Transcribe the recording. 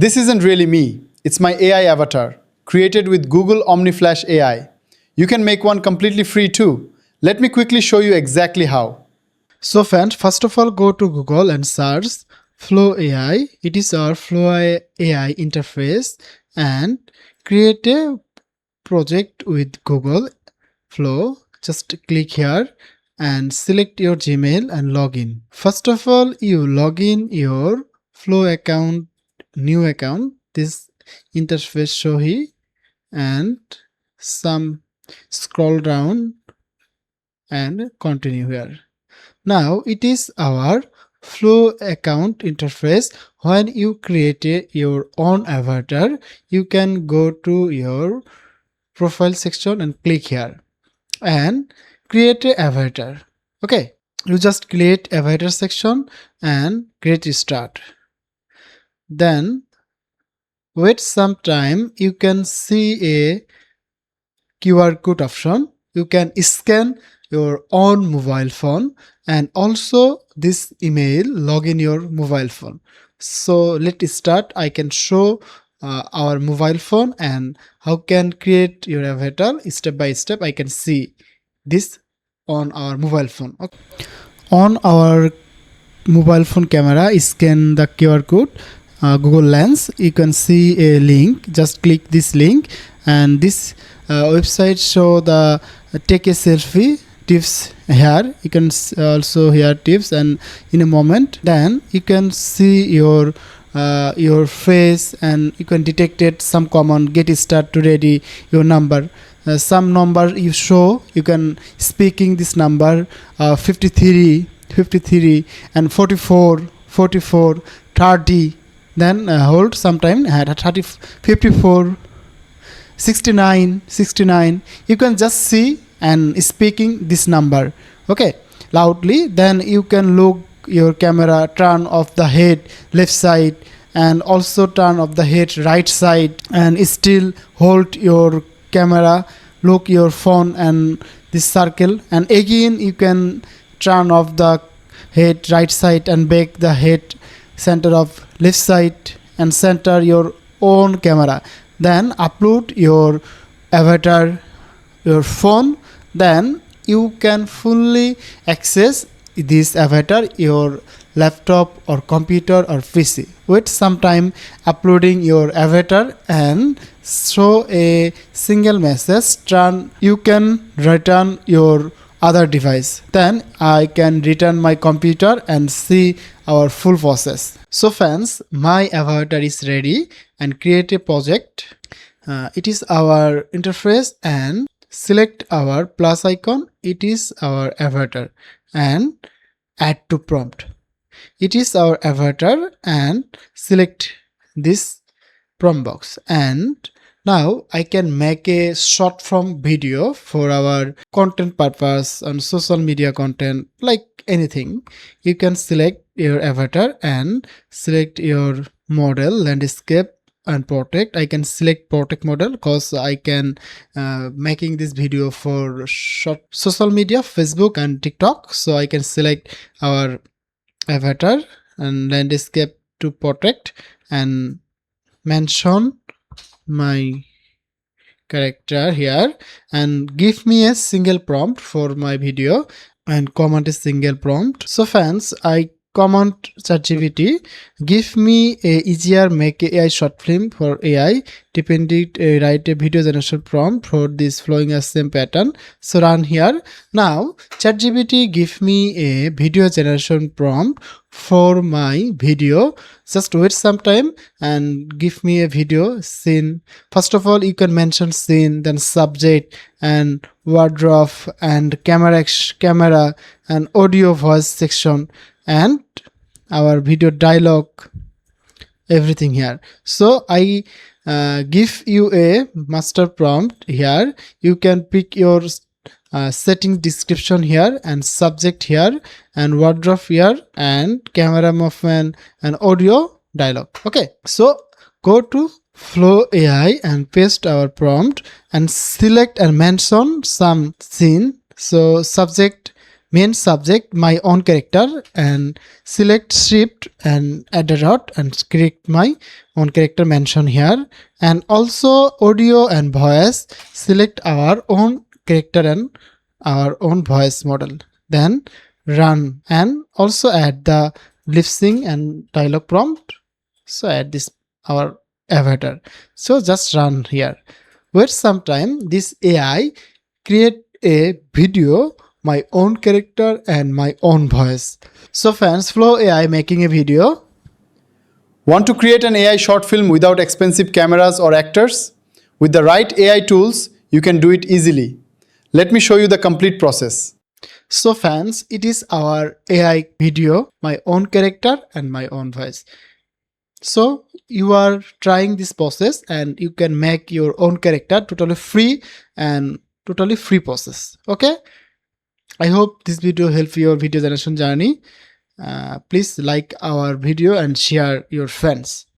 This isn't really me. It's my AI avatar, created with Google OmniFlash AI. You can make one completely free too. Let me quickly show you exactly how. So friends, first of all go to Google and search Flow AI. It is our Flow AI interface, and create a project with Google Flow. Just click here and select your Gmail and log in. First of all, you log in your Flow account, new account. This interface show here, and some scroll down and continue here. Now it is our Flow account interface. When you create your own avatar, you can go to your profile section and click here and create an avatar. Okay, you just create avatar section and create start. Then wait some time. You can see a QR code option. You can scan your own mobile phone, and also this email log in your mobile phone. So let's start. I can show our mobile phone and how can create your avatar step by step. I can see this on our mobile phone. Okay. On our mobile phone camera, scan the QR code, Google Lens. You can see a link. Just click this link, and this website show the take a selfie tips here. You can also hear tips, and in a moment then you can see your face, and you can detect it some common get start to ready your number. Some number you show, you can speaking this number 53 and 44 30, then hold sometime at 30 54 69. You can just see and speaking this number, okay, loudly. Then you can look your camera, turn off the head left side, and also turn off the head right side, and still hold your camera, look your phone and this circle, and again you can turn off the head right side and back the head center of left side and center your own camera. Then upload your avatar your phone, then you can fully access this avatar your laptop or computer or PC. Wait some time uploading your avatar and show a single message. You can return your other device. Then I can return my computer and see our full process. So friends, my avatar is ready, and create a project. It is our interface, and select our plus icon. It is our avatar, and add to prompt. It is our avatar, and select this prompt box, and now I can make a short form video for our content purpose on social media content, like anything. You can select your avatar and select your model, landscape and portrait. I can select portrait model because I can making this video for short social media, Facebook and TikTok. So I can select our avatar and landscape to portrait and mention my character here, and give me a single prompt for my video and comment a single prompt. So friends, I command ChatGPT, give me a easier make AI short film for AI, dependent write a video generation prompt for this flowing as same pattern. So run here. Now ChatGPT give me a video generation prompt for my video. Just wait some time and give me a video scene. First of all, you can mention scene, then subject and wardrobe and camera and audio voice section, and our video dialogue, everything here. So I give you a master prompt here. You can pick your setting description here, and subject here, and wardrobe here, and camera movement and audio dialogue. Okay, so go to Flow AI and paste our prompt and select and mention some scene. So subject main subject my own character and select shift and add a dot and create my own character mention here, and also audio and voice, select our own character and our own voice model, then run and also add the lip sync and dialog prompt. So add this our avatar. So just run here. Wait some time, this AI create a video my own character and my own voice. So fans, Flow AI making a video. Want to create an AI short film without expensive cameras or actors? With the right AI tools, you can do it easily. Let me show you the complete process. So fans, it is our AI video, my own character and my own voice. So you are trying this process and you can make your own character totally free and totally free process. Okay, I hope this video help your video generation journey. Please like our video and share your friends.